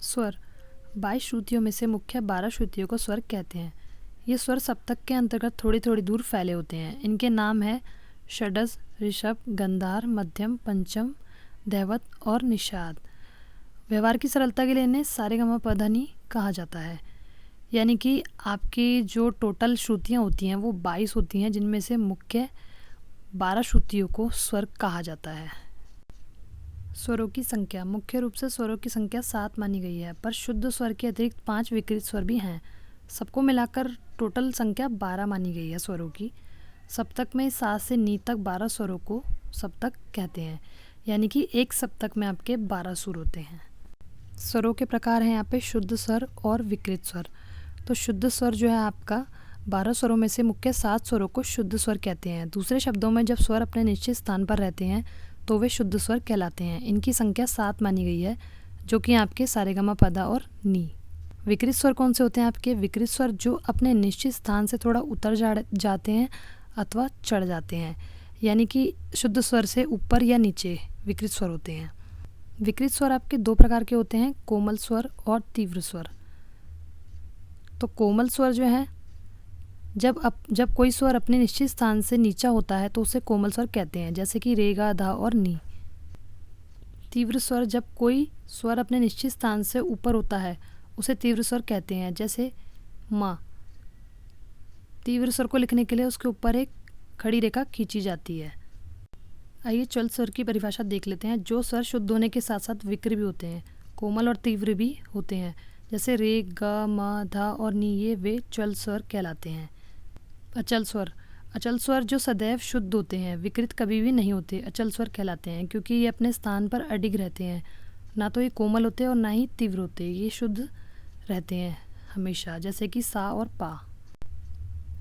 स्वर 22 श्रुतियों में से मुख्य 12 श्रुतियों को स्वर कहते हैं। ये स्वर सप्तक के अंतर्गत थोड़ी थोड़ी दूर फैले होते हैं। इनके नाम है षडज, ऋषभ, गंधार, मध्यम, पंचम, दैवत और निषाद। व्यवहार की सरलता के लिए इन्हें सारेगमपधनि कहा जाता है। यानी कि आपकी जो टोटल श्रुतियाँ होती हैं वो 22 होती हैं, जिनमें से मुख्य 12 श्रुतियों को स्वर कहा जाता है। स्वरों की संख्या मुख्य रूप से स्वरों की संख्या 7 मानी गई है, पर शुद्ध स्वर के अतिरिक्त 5 विकृत स्वर भी हैं। सबको मिलाकर टोटल संख्या 12 मानी गई है स्वरों की। सप्तक में 7 से नी तक 12 स्वरों को सप्तक कहते हैं। यानी कि एक सप्तक में आपके 12 सुर होते हैं। स्वरों के प्रकार हैं यहाँ पे शुद्ध स्वर और विकृत स्वर। तो शुद्ध स्वर जो है आपका 12 स्वरों में से मुख्य 7 स्वरों को शुद्ध स्वर कहते हैं। दूसरे शब्दों में जब स्वर अपने निश्चित स्थान पर रहते हैं तो वे शुद्ध स्वर कहलाते हैं। इनकी संख्या 7 मानी गई है, जो कि आपके सारेगमपधा और नी। विकृत स्वर कौन से होते हैं आपके? विकृत स्वर जो अपने निश्चित स्थान से थोड़ा उतर जाते हैं अथवा चढ़ जाते हैं, यानी कि शुद्ध स्वर से ऊपर या नीचे विकृत स्वर होते हैं। विकृत स्वर आपके 2 प्रकार के होते हैं, कोमल स्वर और तीव्र स्वर। तो कोमल स्वर जो है जब कोई स्वर अपने निश्चित स्थान से नीचा होता है तो उसे कोमल स्वर कहते हैं, जैसे कि रे, गा, धा और नी। तीव्र स्वर जब कोई स्वर अपने निश्चित स्थान से ऊपर होता है उसे तीव्र स्वर कहते हैं, जैसे माँ। तीव्र स्वर को लिखने के लिए उसके ऊपर एक खड़ी रेखा खींची जाती है। आइए चल स्वर की परिभाषा देख लेते हैं। जो स्वर शुद्ध होने के साथ साथ विकृत भी होते हैं, कोमल और तीव्र भी होते हैं, जैसे रे, ग, म, धा और नी, ये वे चल स्वर कहलाते हैं। अचल स्वर जो सदैव शुद्ध होते हैं, विकृत कभी भी नहीं होते, अचल स्वर कहलाते हैं, क्योंकि ये अपने स्थान पर अडिग रहते हैं। ना तो ये कोमल होते और ना ही तीव्र होते, ये शुद्ध रहते हैं हमेशा, जैसे कि सा और पा।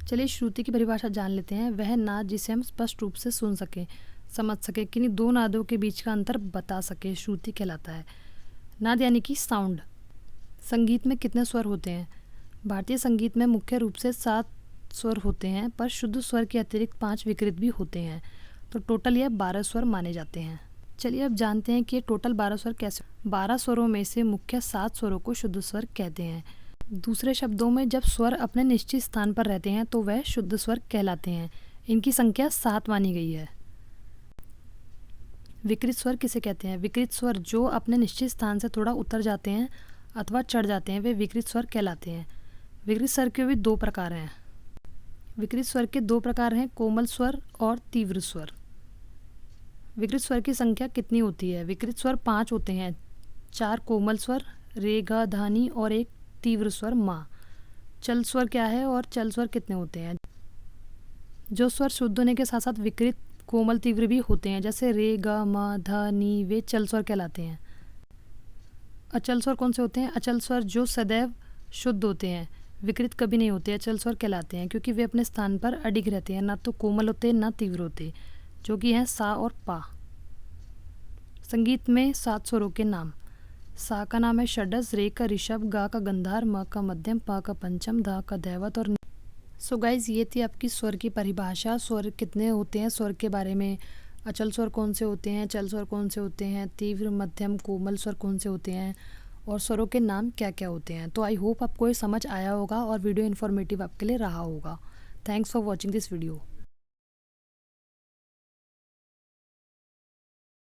चलिए श्रुति की परिभाषा जान लेते हैं। वह नाद जिसे हम स्पष्ट रूप से सुन सकें, समझ सके, किन्हीं 2 नादों के बीच का अंतर बता सके, श्रुति कहलाता है। नाद यानी कि साउंड। संगीत में कितने स्वर होते हैं? भारतीय संगीत में मुख्य रूप से 7 स्वर होते हैं, पर शुद्ध स्वर के अतिरिक्त 5 विकृत भी होते हैं। तो टोटल यह 12 स्वर माने जाते हैं। चलिए अब जानते हैं कि ये टोटल 12 स्वर कैसे। 12 स्वरों में से मुख्य 7 स्वरों को शुद्ध स्वर कहते हैं। दूसरे शब्दों में जब स्वर अपने निश्चित स्थान पर रहते हैं तो वह शुद्ध स्वर कहलाते हैं। इनकी संख्या 7 मानी गई है। विकृत स्वर किसे कहते हैं? विकृत स्वर जो अपने निश्चित स्थान से थोड़ा उतर जाते हैं अथवा चढ़ जाते हैं, वे विकृत स्वर कहलाते हैं। विकृत स्वर के भी 2 प्रकार हैं। विकृत स्वर के 2 प्रकार हैं, कोमल स्वर और तीव्र स्वर। विकृत स्वर की संख्या कितनी होती है? विकृत स्वर 5 होते हैं, 4 कोमल स्वर रे, गा, धा, नी और 1 तीव्र स्वर मा। चल स्वर क्या है और चल स्वर कितने होते हैं? जो स्वर शुद्ध होने के साथ साथ विकृत, कोमल, तीव्र भी होते हैं, जैसे रे, गा, मा, धा, नी, वे चल स्वर कहलाते हैं। अचल स्वर कौन से होते हैं? अचल स्वर जो सदैव शुद्ध होते हैं, विकृत कभी नहीं होते, अचल स्वर कहलाते हैं, क्योंकि वे अपने स्थान पर अडिग रहते हैं, ना तो कोमल होते ना तीव्र होते, जो कि हैं सा और पा। संगीत में 7 स्वरों के नाम। सा का नाम है षडज, रे का ऋषभ, गा का गंधार, म का मध्यम, पा का पंचम, धा का दैवत और सो गाइज ये थी आपकी स्वर की परिभाषा। स्वर कितने होते हैं, स्वर के बारे में, अचल स्वर कौन से होते हैं, चल स्वर कौन से होते हैं, तीव्र, मध्यम, कोमल स्वर कौन से होते हैं और स्वरों के नाम क्या क्या होते हैं। तो आई होप आपको ये समझ आया होगा और वीडियो इन्फॉर्मेटिव आपके लिए रहा होगा। Thanks for watching this video.